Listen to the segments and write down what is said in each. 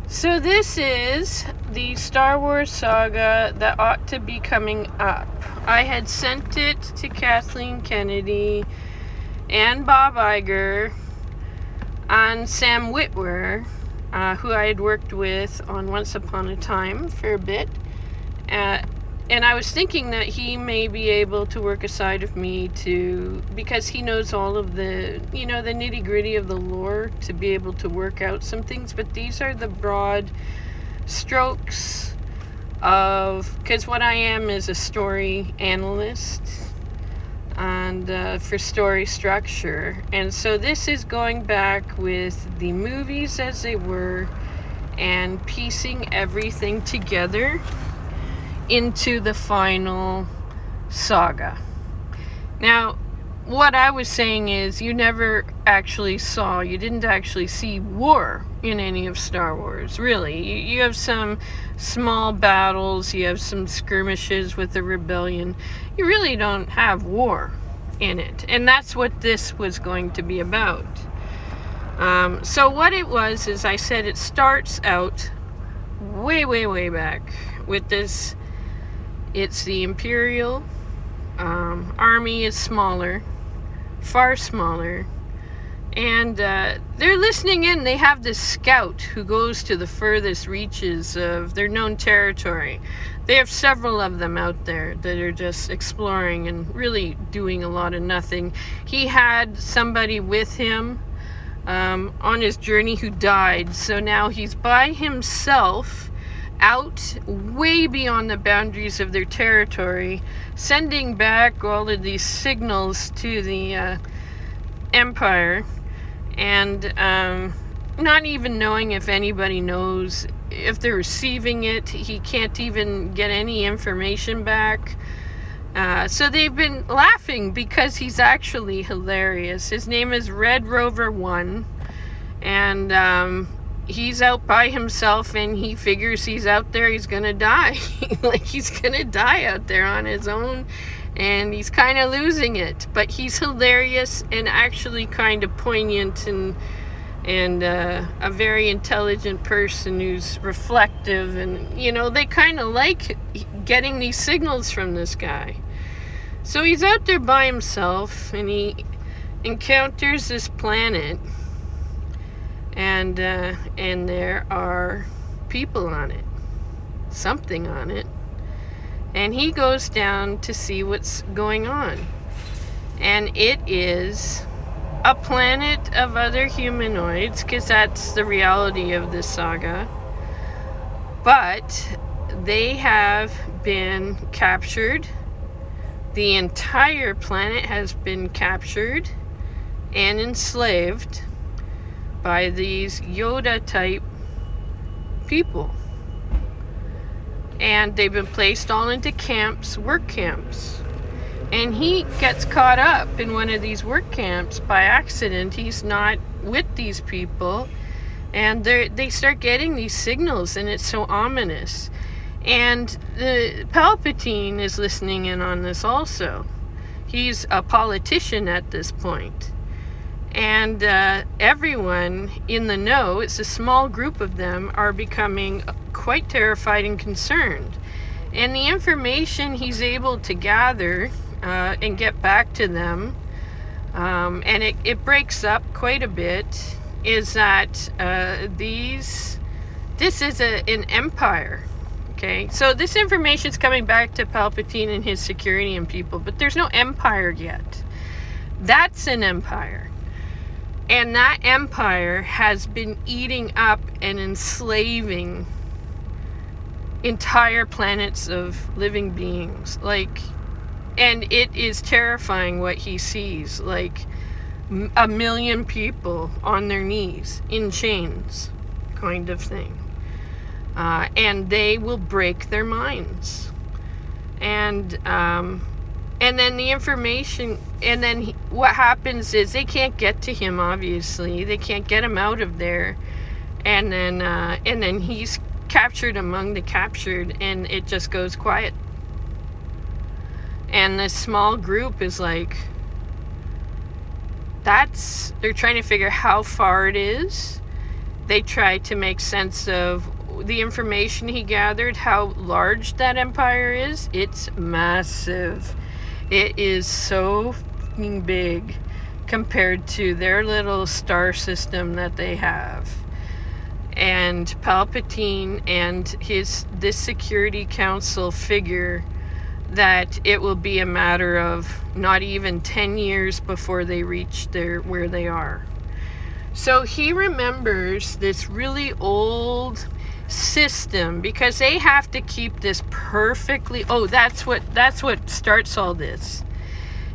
So this is the Star Wars saga that ought to be coming up. I had sent it to Kathleen Kennedy and Bob Iger and Sam Witwer, who I had worked with on Once Upon a Time for a bit. And I was thinking that he may be able to work aside of me because he knows all of the, the nitty gritty of the lore, to be able to work out some things. But these are the broad strokes because what I am is a story analyst and for story structure. And so this is going back with the movies as they were and piecing everything together into the final saga. Now, what I was saying is you didn't actually see war in any of Star Wars, really. You have some small battles, you have some skirmishes with the rebellion. You really don't have war in it, and that's what this was going to be about. So what it was is, I said, it starts out way back with this. It's the Imperial army is smaller, far smaller, and they're listening in. They have this scout who goes to the furthest reaches of their known territory. They have several of them out there that are just exploring and really doing a lot of nothing. He had somebody with him on his journey who died, so now he's by himself, out way beyond the boundaries of their territory, sending back all of these signals to the Empire, and not even knowing if anybody knows if they're receiving it. He can't even get any information back. So they've been laughing because he's actually hilarious. His name is Red Rover 1, and he's out by himself, and he figures he's out there, he's gonna die. Like, he's gonna die out there on his own, and he's kind of losing it. But he's hilarious and actually kind of poignant, and a very intelligent person who's reflective, and they kind of like getting these signals from this guy. So he's out there by himself, and he encounters this planet, and there are people on it, something on it, and he goes down to see what's going on. And it is a planet of other humanoids, because that's the reality of this saga. But they have been captured. The entire planet has been captured and enslaved by these Yoda type people, and they've been placed all into camps, work camps. And he gets caught up in one of these work camps by accident. He's not with these people, and they start getting these signals, and it's so ominous. And the Palpatine is listening in on this also. He's a politician at this point. And everyone in the know, it's a small group of them, are becoming quite terrified and concerned. And the information he's able to gather and get back to them, and it breaks up quite a bit, is that this is an empire. Okay, so this information's coming back to Palpatine and his security and people, but there's no empire yet. That's an empire. And that empire has been eating up and enslaving entire planets of living beings. And it is terrifying what he sees. Like, 1 million people on their knees, in chains, kind of thing. And they will break their minds. And then the information, and then what happens is they can't get to him, obviously. They can't get him out of there. And then he's captured among the captured, and it just goes quiet. And this small group is like, they're trying to figure how far it is. They try to make sense of the information he gathered, how large that empire is. It's massive. It is so fucking big compared to their little star system that they have. And Palpatine and this Security Council figure that it will be a matter of not even 10 years before they reach where they are. So he remembers this really old system because they have to keep this perfectly. Oh, that's what starts all this,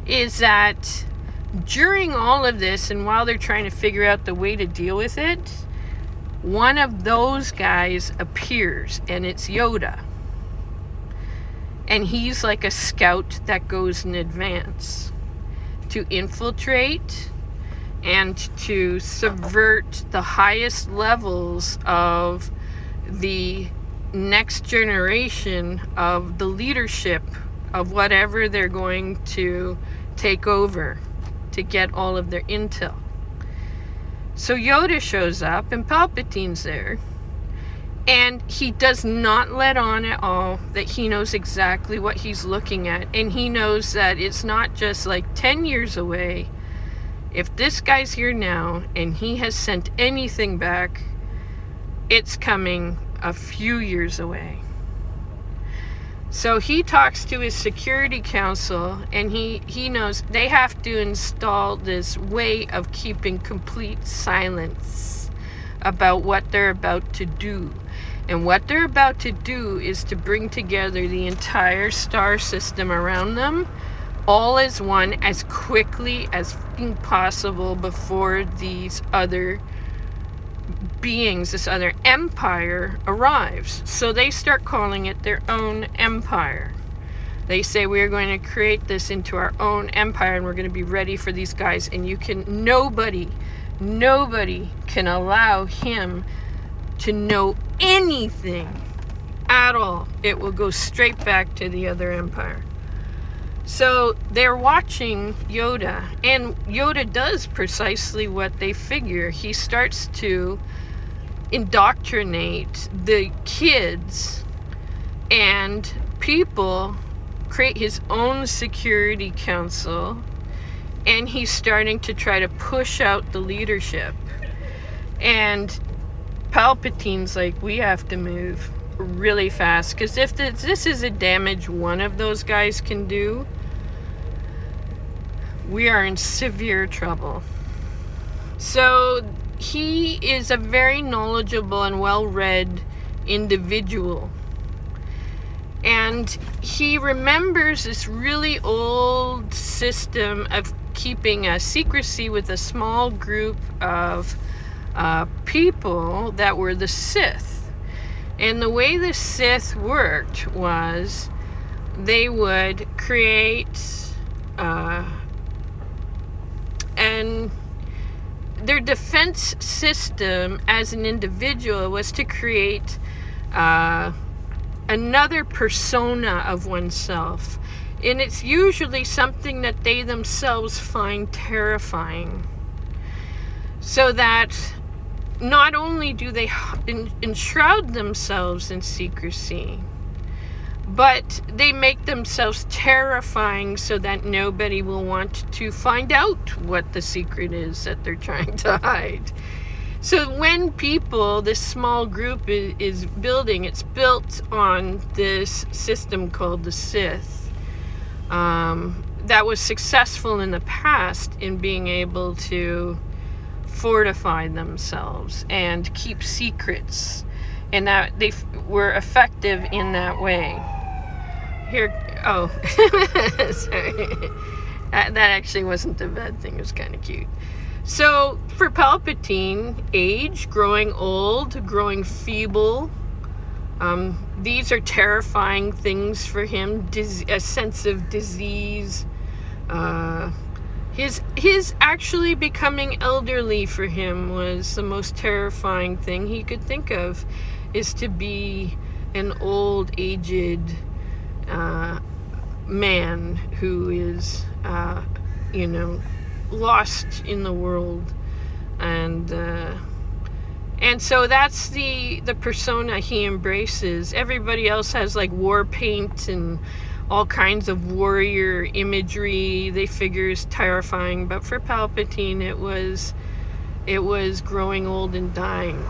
is that during all of this and while they're trying to figure out the way to deal with it, one of those guys appears, and it's Yoda. And he's like a scout that goes in advance to infiltrate and to subvert the highest levels of the next generation of the leadership of whatever they're going to take over to get all of their intel. So Yoda shows up and Palpatine's there, and he does not let on at all that he knows exactly what he's looking at, and he knows that it's not just like 10 years away. If this guy's here now and he has sent anything back, it's coming a few years away. So he talks to his Security Council, and he knows they have to install this way of keeping complete silence about what they're about to do. And what they're about to do is to bring together the entire star system around them all as one as quickly as possible before these other beings, this other empire arrives. So they start calling it their own empire. They say, we're going to create this into our own empire, and we're going to be ready for these guys, and nobody can allow him to know anything at all. It will go straight back to the other empire. So they're watching Yoda, and Yoda does precisely what they figure. He starts to indoctrinate the kids, and people create his own Security Council, and he's starting to try to push out the leadership. And Palpatine's like, we have to move really fast, because if this is a damage one of those guys can do, we are in severe trouble. So he is a very knowledgeable and well-read individual, and he remembers this really old system of keeping a secrecy with a small group of people that were the Sith. And the way the Sith worked was they would create and their defense system as an individual was to create another persona of oneself. And it's usually something that they themselves find terrifying. So that not only do they enshroud themselves in secrecy, but they make themselves terrifying so that nobody will want to find out what the secret is that they're trying to hide. So when this small group is building, it's built on this system called the Sith, that was successful in the past in being able to fortify themselves and keep secrets, and that they were effective in that way. Here, sorry. That actually wasn't a bad thing. It was kind of cute. So for Palpatine, age, growing old, growing feeble, these are terrifying things for him. A sense of disease. His actually becoming elderly for him was the most terrifying thing he could think of, is to be an old, aged man who is, lost in the world, and And so that's the persona he embraces. Everybody else has like war paint and all kinds of warrior imagery they figure is terrifying, but for Palpatine it was growing old and dying.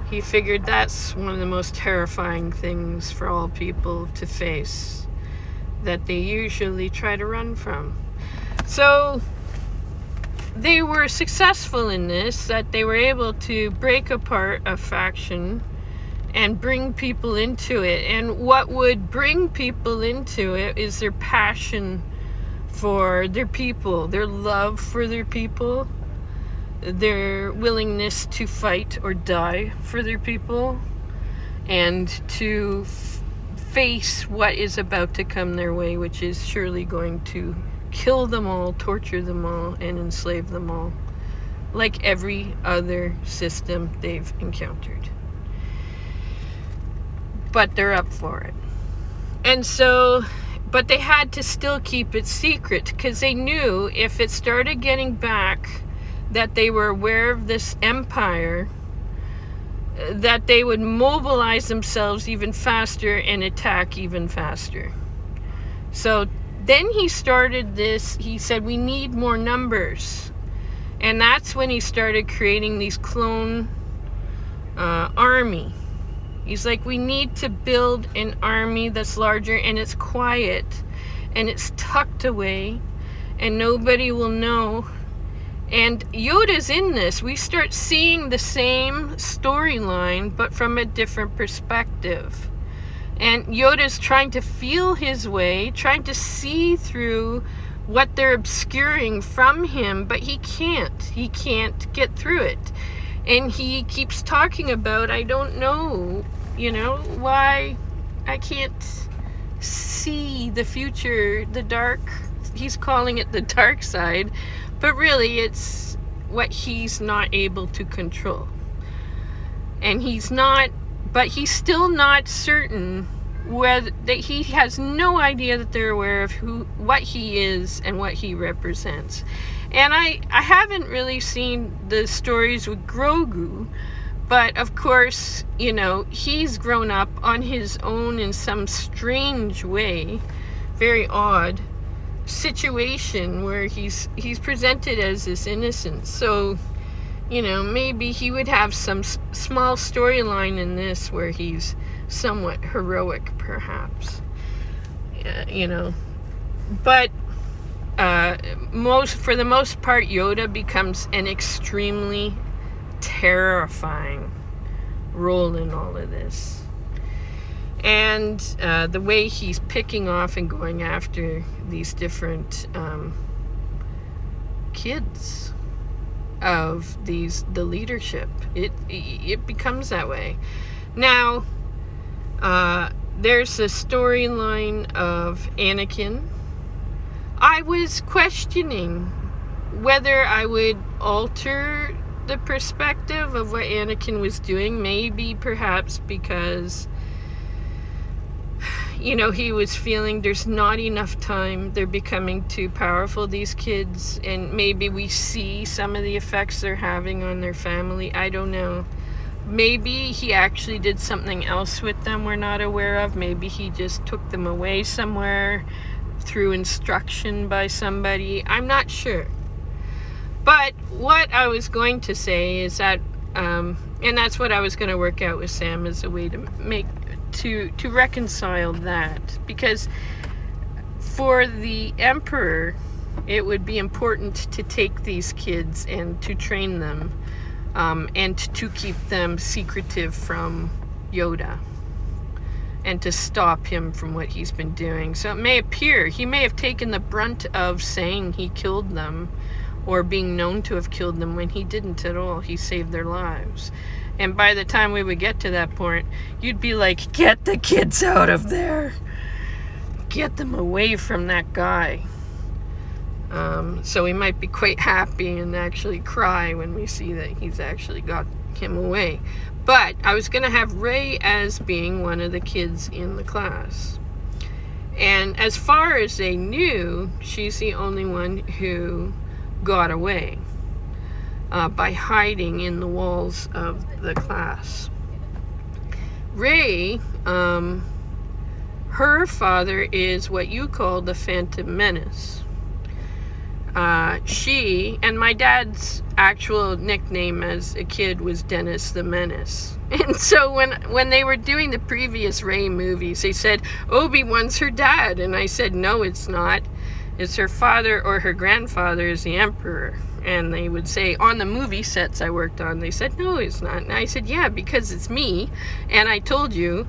He figured that's one of the most terrifying things for all people to face, that they usually try to run from. So they were successful in this, that they were able to break apart a faction and bring people into it. And what would bring people into it is their passion for their people, their love for their people, their willingness to fight or die for their people, and to face what is about to come their way, which is surely going to kill them all, torture them all, and enslave them all, like every other system they've encountered. But they're up for it. And so, but they had to still keep it secret, because they knew if it started getting back that they were aware of this empire, that they would mobilize themselves even faster and attack even faster. So then he started this, he said, we need more numbers. And that's when he started creating these clone army. He's like, we need to build an army that's larger and it's quiet and it's tucked away and nobody will know. And Yoda's in this. We start seeing the same storyline, but from a different perspective. And Yoda's trying to feel his way, trying to see through what they're obscuring from him, but he can't. He can't get through it. And he keeps talking about, I don't know, why I can't see the future, the dark. He's calling it the dark side. But really, it's what he's not able to control. And he's still not certain whether that he has no idea that they're aware of what he is and what he represents. And I haven't really seen the stories with Grogu, but of course, he's grown up on his own in some strange way, very odd situation where he's presented as this innocent. So maybe he would have some small storyline in this where he's somewhat heroic, perhaps, but for the most part, Yoda becomes an extremely terrifying role in all of this. And the way he's picking off and going after these different kids of the leadership, it becomes that way. Now, there's a storyline of Anakin. I was questioning whether I would alter the perspective of what Anakin was doing, maybe perhaps because he was feeling there's not enough time, they're becoming too powerful, these kids, and maybe we see some of the effects they're having on their family. I don't know. Maybe he actually did something else with them we're not aware of. Maybe he just took them away somewhere through instruction by somebody. I'm not sure. But what I was going to say is that, and that's what I was going to work out with Sam as a way to reconcile that, because for the Emperor it would be important to take these kids and to train them, and to keep them secretive from Yoda and to stop him from what he's been doing. So it may appear he may have taken the brunt of saying he killed them or being known to have killed them when he didn't at all. He saved their lives. And by the time we would get to that point, you'd be like, get the kids out of there. Get them away from that guy. So we might be quite happy and actually cry when we see that he's actually got him away. But I was going to have Rey as being one of the kids in the class. And as far as they knew, she's the only one who got away. by hiding in the walls of the class. Ray, her father is what you call the Phantom Menace. She, and my dad's actual nickname as a kid was Dennis the Menace. And so when they were doing the previous Ray movies, they said, Obi-Wan's her dad. And I said, no, it's not. It's her father or her grandfather is the Emperor. And they would say, on the movie sets I worked on, they said, no, it's not. And I said, yeah, because it's me. And I told you,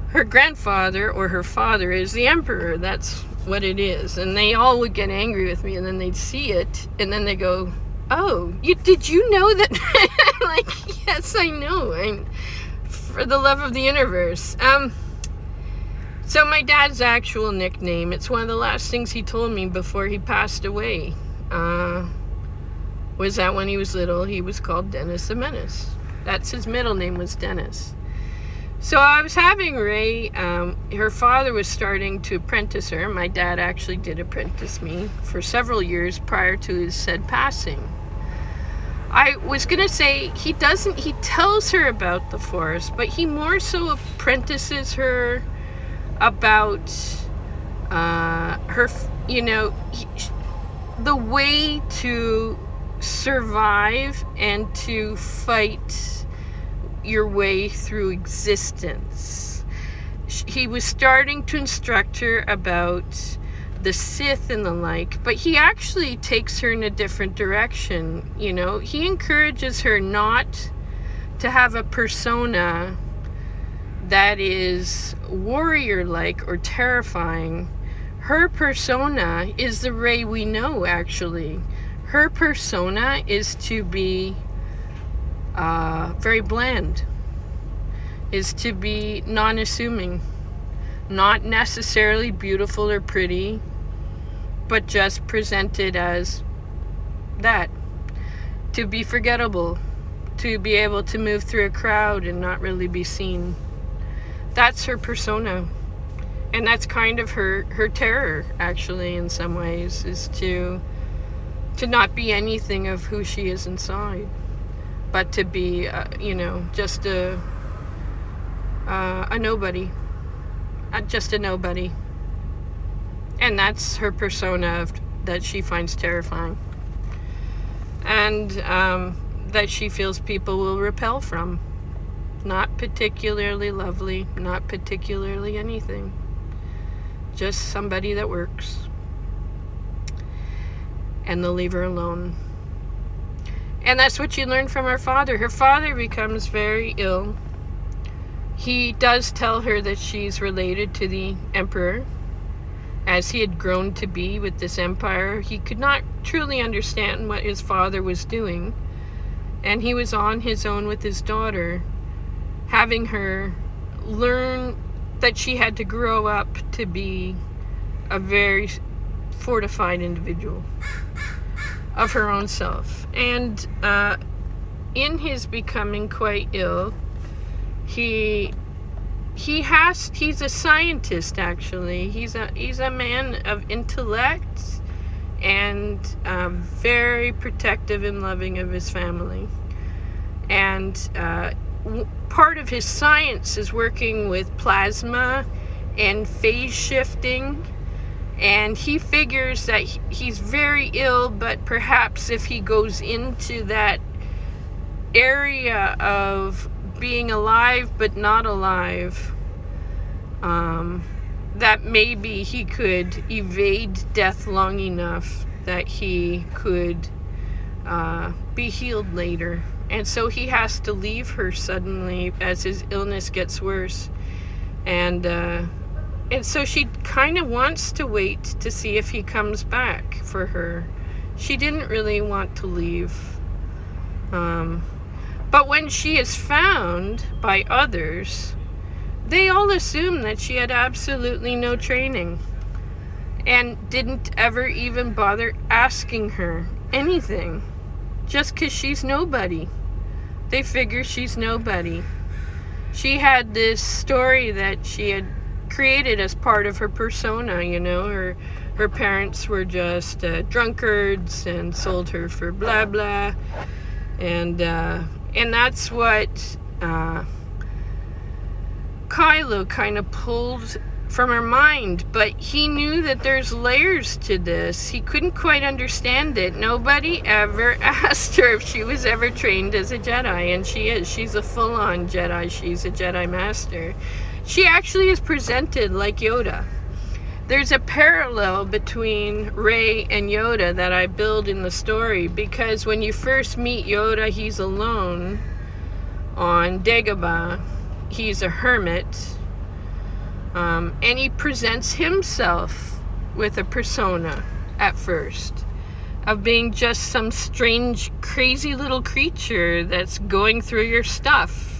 her grandfather or her father is the Emperor. That's what it is. And they all would get angry with me, and then they'd see it, and then they go, oh, did you know that? Like, yes, I know. For the love of the universe. So my dad's actual nickname, it's one of the last things he told me before he passed away, was that when he was little, he was called Dennis the Menace. That's his middle name, was Dennis. So I was having Ray, her father was starting to apprentice her. My dad actually did apprentice me for several years prior to his said passing. I was going to say, he tells her about the forest, but he more so apprentices her about her, the way to survive and to fight your way through existence. He was starting to instruct her about the Sith and the like, but he actually takes her in a different direction. He encourages her not to have a persona that is warrior-like or terrifying. Her persona is the Rey we know, actually. Her persona is to be very bland, is to be non-assuming, not necessarily beautiful or pretty, but just presented as that, to be forgettable, to be able to move through a crowd and not really be seen. That's her persona. And that's kind of her terror, actually, in some ways, is to not be anything of who she is inside, but to be, just a nobody. Just a nobody. And that's her persona that she finds terrifying. And that she feels people will repel from. Not particularly lovely, not particularly anything. Just somebody that works. And they'll leave her alone. And that's what you learn from her father. Her father becomes very ill. He does tell her that she's related to the Emperor. As he had grown to be with this empire, he could not truly understand what his father was doing. And he was on his own with his daughter, having her learn that she had to grow up to be a very fortified individual of her own self. And in his becoming quite ill, he's a scientist, actually. He's a man of intellect and very protective and loving of his family. And part of his science is working with plasma and phase shifting. And he figures that he's very ill, but perhaps if he goes into that area of being alive but not alive, that maybe he could evade death long enough that he could be healed later. And so he has to leave her suddenly as his illness gets worse. And so she kind of wants to wait to see if he comes back for her. She didn't really want to leave. But when she is found by others, they all assume that she had absolutely no training and didn't ever even bother asking her anything, just because she's nobody. They figure she's nobody. She had this story that she had created as part of her persona, her parents were just drunkards and sold her for blah blah, And that's what Kylo kind of pulled from her mind. But he knew that there's layers to this. He couldn't quite understand it. Nobody ever asked her if she was ever trained as a Jedi, and she is. She's a full-on Jedi. She's a Jedi Master. She actually is presented like Yoda. There's a parallel between Rey and Yoda that I build in the story, because when you first meet Yoda, he's alone on Dagobah. He's a hermit, and he presents himself with a persona at first of being just some strange, crazy little creature that's going through your stuff.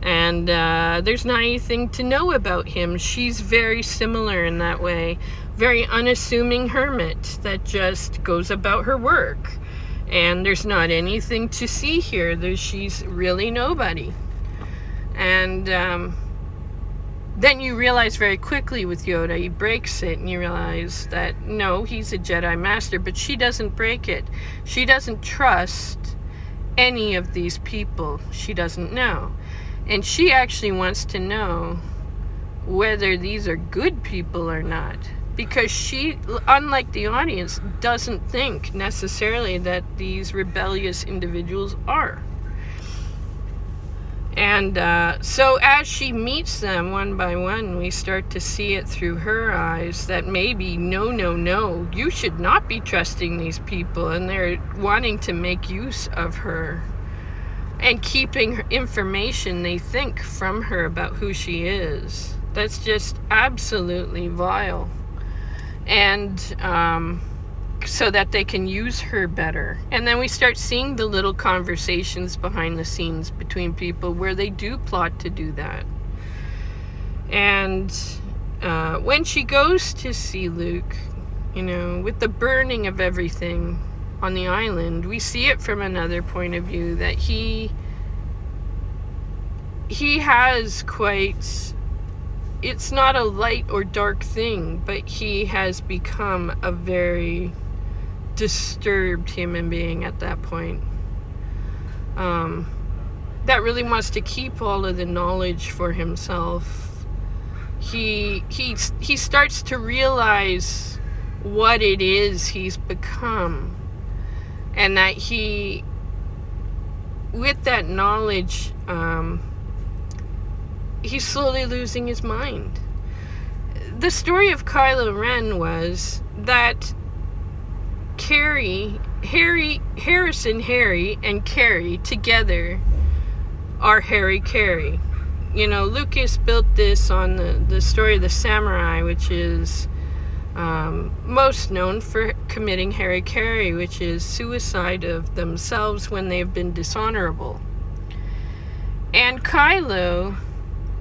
And there's not anything to know about him. She's very similar in that way. Very unassuming hermit that just goes about her work. And there's not anything to see here. She's really nobody. And then you realize very quickly with Yoda, he breaks it, and you realize that, no, he's a Jedi Master, but she doesn't break it. She doesn't trust any of these people she doesn't know. And she actually wants to know whether these are good people or not. Because she, unlike the audience, doesn't think necessarily that these rebellious individuals are. And so as she meets them one by one, we start to see it through her eyes that maybe, no, you should not be trusting these people. And they're wanting to make use of her and keeping her information, they think, from her about who she is. That's just absolutely vile. And so that they can use her better. And then we start seeing the little conversations behind the scenes between people where they do plot to do that. And when she goes to see Luke, with the burning of everything on the island, we see it from another point of view, that he has quite, it's not a light or dark thing, but he has become a very disturbed human being at that point, that really wants to keep all of the knowledge for himself. He starts to realize what it is he's become. And that with that knowledge, he's slowly losing his mind. The story of Kylo Ren was that Harrison, Harry, and Carrie together are Harry Carey. Lucas built this on the story of the samurai, which is most known for committing Harry Carey, which is suicide of themselves when they've been dishonorable. And Kylo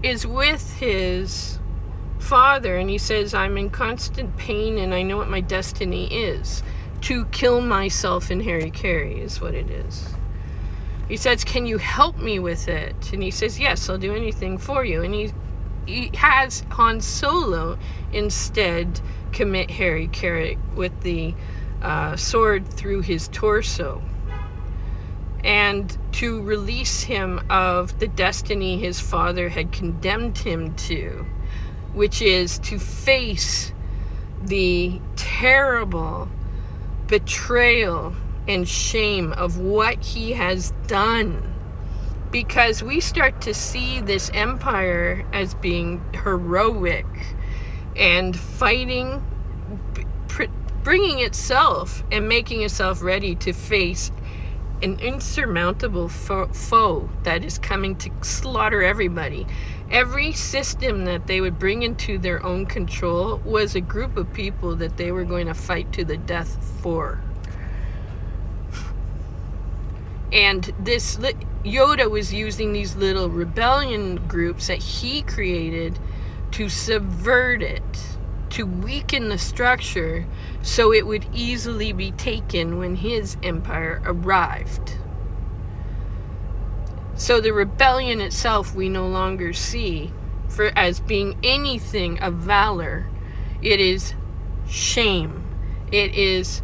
is with his father, and he says, I'm in constant pain, and I know what my destiny is. To kill myself in Harry Carey is what it is. He says, can you help me with it? And he says, yes, I'll do anything for you. And he has Han Solo instead commit Harry Carey with the sword through his torso, and to release him of the destiny his father had condemned him to, which is to face the terrible betrayal and shame of what he has done. Because we start to see this empire as being heroic and fighting, bringing itself and making itself ready to face an insurmountable foe that is coming to slaughter everybody. Every system that they would bring into their own control was a group of people that they were going to fight to the death for. And this Yoda was using these little rebellion groups that he created to subvert it, to weaken the structure so it would easily be taken when his empire arrived. So the rebellion itself we no longer see as being anything of valor. It is shame. It is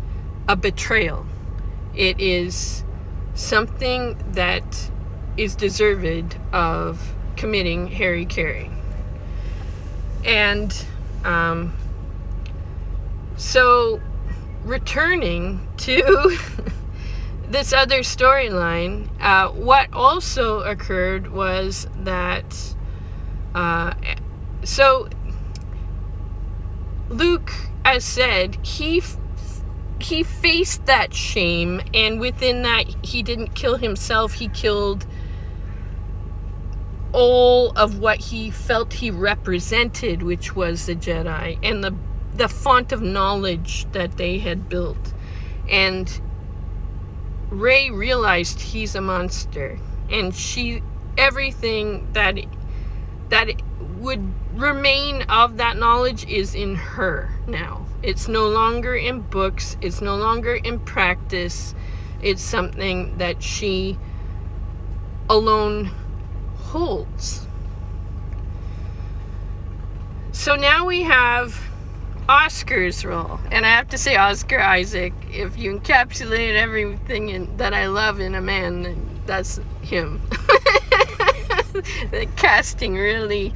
a betrayal. It is something that is deserved of committing hara-kiri. And so returning to this other storyline, what also occurred was that so Luke, as said, he faced that shame, and within that, he didn't kill himself. He killed all of what he felt he represented, which was the Jedi, and the font of knowledge that they had built. And Rey realized he's a monster, and everything that would remain of that knowledge is in her now. It's no longer in books, it's no longer in practice, it's something that she alone holds. So now we have Oscar's role, and I have to say, Oscar Isaac, if you encapsulate everything that I love in a man, then that's him. The casting really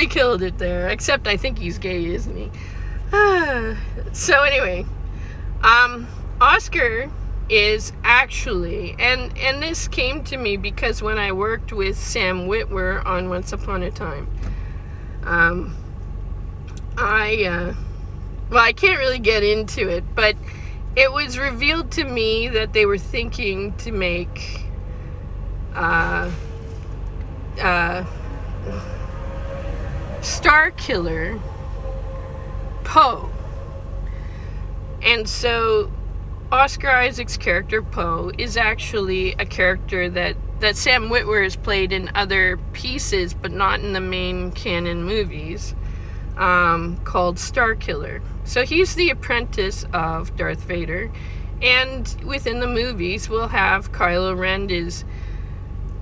killed it there, except I think he's gay, isn't he? So anyway, Oscar is actually, and this came to me because when I worked with Sam Witwer on Once Upon a Time, I can't really get into it, but it was revealed to me that they were thinking to make Starkiller Poe. And so Oscar Isaac's character Poe is actually a character that Sam Witwer has played in other pieces, but not in the main canon movies, called Starkiller. So he's the apprentice of Darth Vader, and within the movies we'll have Kylo Ren is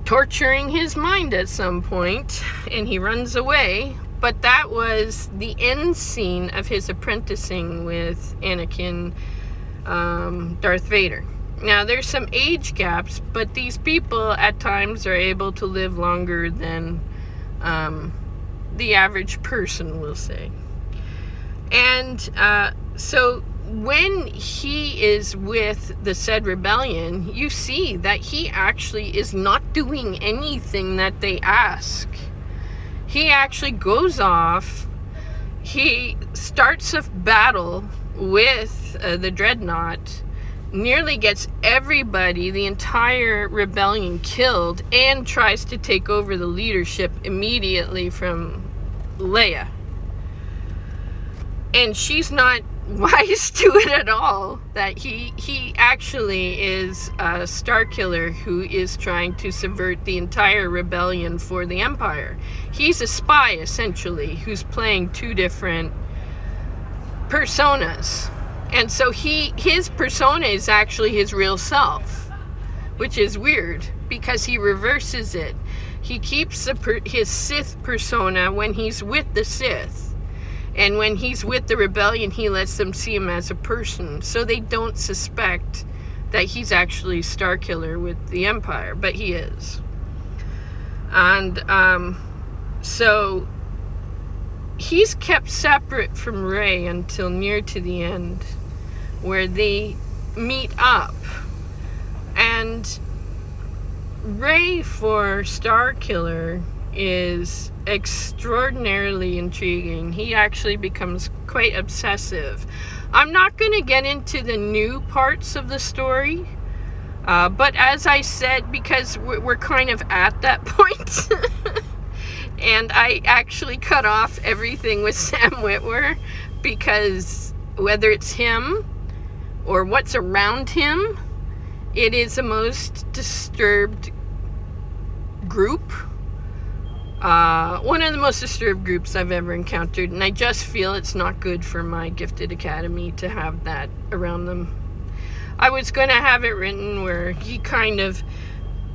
torturing his mind at some point, and he runs away. But that was the end scene of his apprenticing with Anakin, Darth Vader. Now, there's some age gaps, but these people at times are able to live longer than the average person, will say. And so when he is with the said rebellion, you see that he actually is not doing anything that they ask. He actually goes off, he starts a battle with the Dreadnought, nearly gets everybody, the entire rebellion, killed, and tries to take over the leadership immediately from Leia. And she's not wise to it at all, that he actually is a Starkiller who is trying to subvert the entire rebellion for the Empire. He's a spy, essentially, who's playing two different personas. And so his persona is actually his real self, which is weird, because he reverses it. He keeps his Sith persona when he's with the Sith. And when he's with the rebellion, he lets them see him as a person, so they don't suspect that he's actually Starkiller with the Empire, but he is. And so he's kept separate from Rey until near to the end, where they meet up. And Rey for Starkiller is extraordinarily intriguing. He actually becomes quite obsessive. I'm not going to get into the new parts of the story, but as I said, because we're kind of at that point, and I actually cut off everything with Sam Witwer, because whether it's him or what's around him, it is a most disturbed group. One of the most disturbed groups I've ever encountered, and I just feel it's not good for my gifted academy to have that around them. I was going to have it written where he kind of,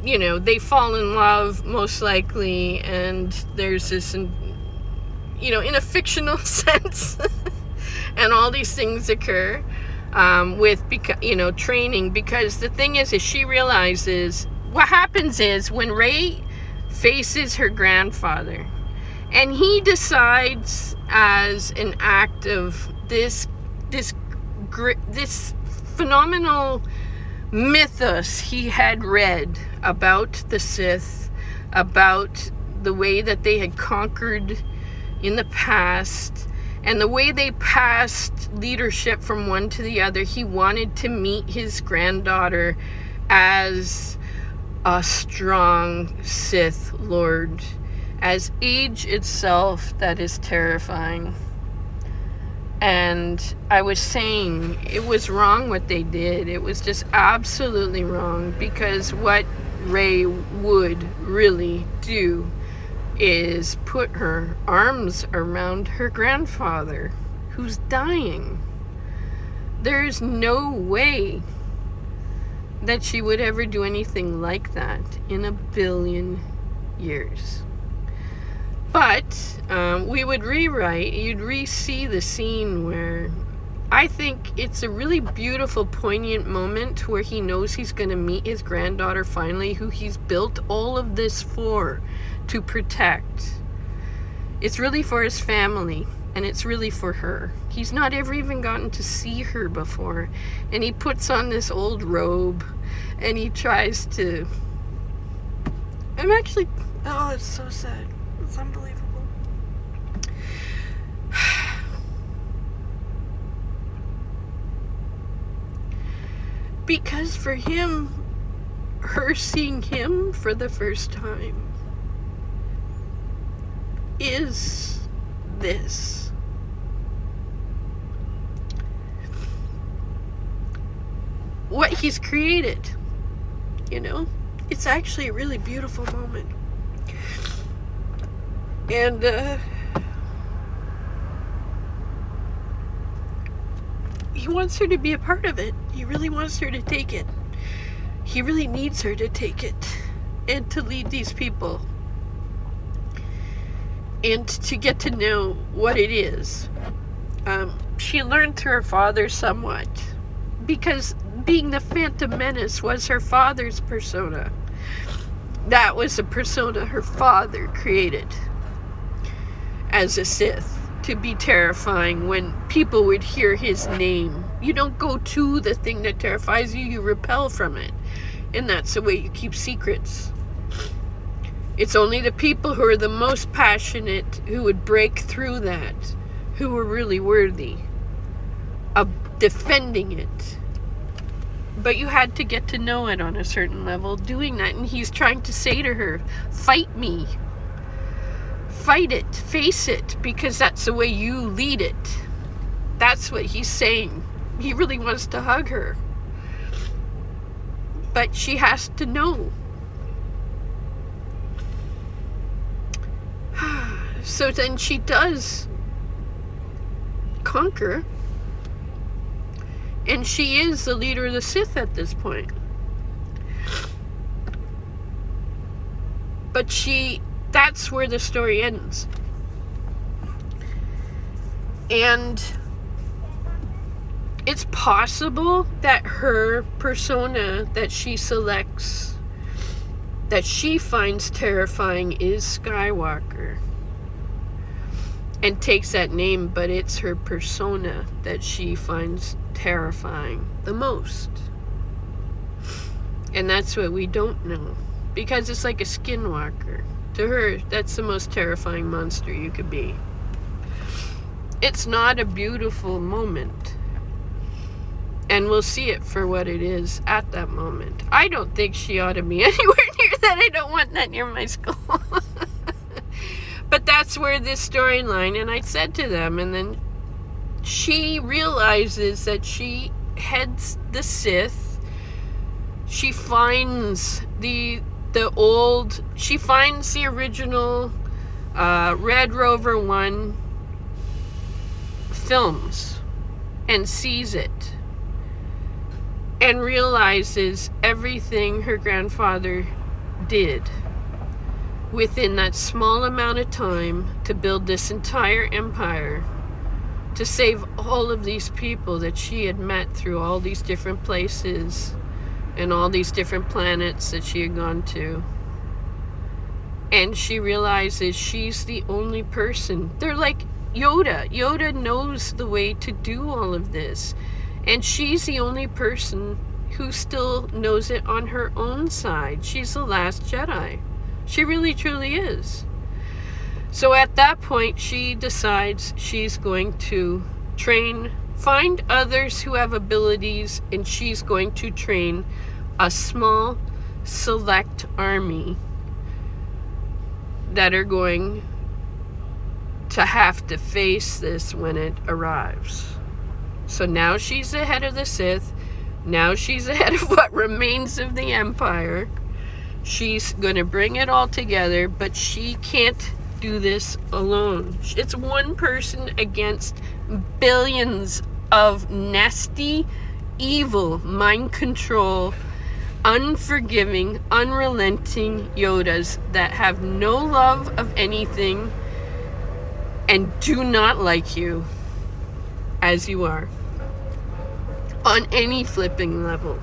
they fall in love, most likely, and there's this, in a fictional sense, and all these things occur. with training, because the thing is she realizes what happens is when Rey faces her grandfather, and he decides, as an act of this phenomenal mythos he had read about the Sith, about the way that they had conquered in the past, and the way they passed leadership from one to the other. He wanted to meet his granddaughter as a strong Sith Lord, as age itself that is terrifying. And I was saying it was wrong what they did. It was just absolutely wrong, because what Rey would really do is put her arms around her grandfather who's dying. There's no way that she would ever do anything like that in a billion years. But we would rewrite, you'd re-see the scene where I think it's a really beautiful, poignant moment where he knows he's going to meet his granddaughter finally, who he's built all of this for, to protect. It's really for his family, and it's really for her. He's not ever even gotten to see her before, and he puts on this old robe, and he tries to... oh, it's so sad. It's unbelievable. Because for him, her seeing him for the first time is this. What he's created, it's actually a really beautiful moment. And he wants her to be a part of it. He really wants her to take it. He really needs her to take it and to lead these people and to get to know what it is. She learned through her father somewhat, because being the Phantom Menace was her father's persona. That was a persona her father created as a Sith, to be terrifying when people would hear his name. You don't go to the thing that terrifies you, you repel from it. And that's the way you keep secrets. It's only the people who are the most passionate who would break through that, who were really worthy of defending it. But you had to get to know it on a certain level doing that. And he's trying to say to her, fight me. Fight it, face it, because that's the way you lead it. That's what he's saying. He really wants to hug her. But she has to know. So then she does conquer. And she is the leader of the Sith at this point. But that's where the story ends. And it's possible that her persona that she selects, that she finds terrifying, is Skywalker. And takes that name, but it's her persona that she finds terrifying the most. And that's what we don't know. Because it's like a skinwalker. To her, that's the most terrifying monster you could be. It's not a beautiful moment. And we'll see it for what it is at that moment. I don't think she ought to be anywhere near that. I don't want that near my skull. But that's where this storyline, and I said to them, and then she realizes that she heads the Sith. She finds she finds the original Red Rover 1 films and sees it and realizes everything her grandfather did within that small amount of time to build this entire empire to save all of these people that she had met through all these different places and all these different planets that she had gone to. And she realizes she's the only person. They're like Yoda. Yoda knows the way to do all of this. And she's the only person who still knows it on her own side. She's the last Jedi. She really, truly is. So at that point, she decides she's going to find others who have abilities, and she's going to train a small, select army that are going to have to face this when it arrives. So now she's the head of the Sith. Now she's the head of what remains of the Empire. She's going to bring it all together, but she can't do this alone. It's one person against billions of nasty, evil, mind control, unforgiving, unrelenting Yodas that have no love of anything and do not like you as you are on any flipping level.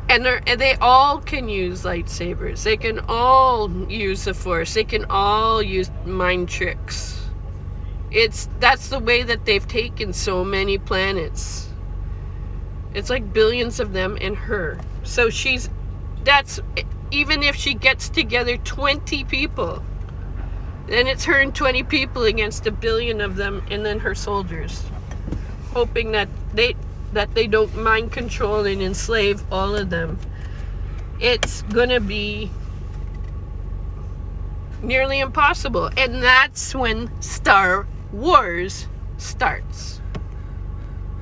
And they all can use lightsabers. They can all use the Force. They can all use mind tricks. That's the way that they've taken so many planets. It's like billions of them in her. So even if she gets together 20 people, then it's her and 20 people against a billion of them, and then her soldiers, hoping that they don't mind control and enslave all of them. It's gonna be nearly impossible. And that's when Star Wars starts.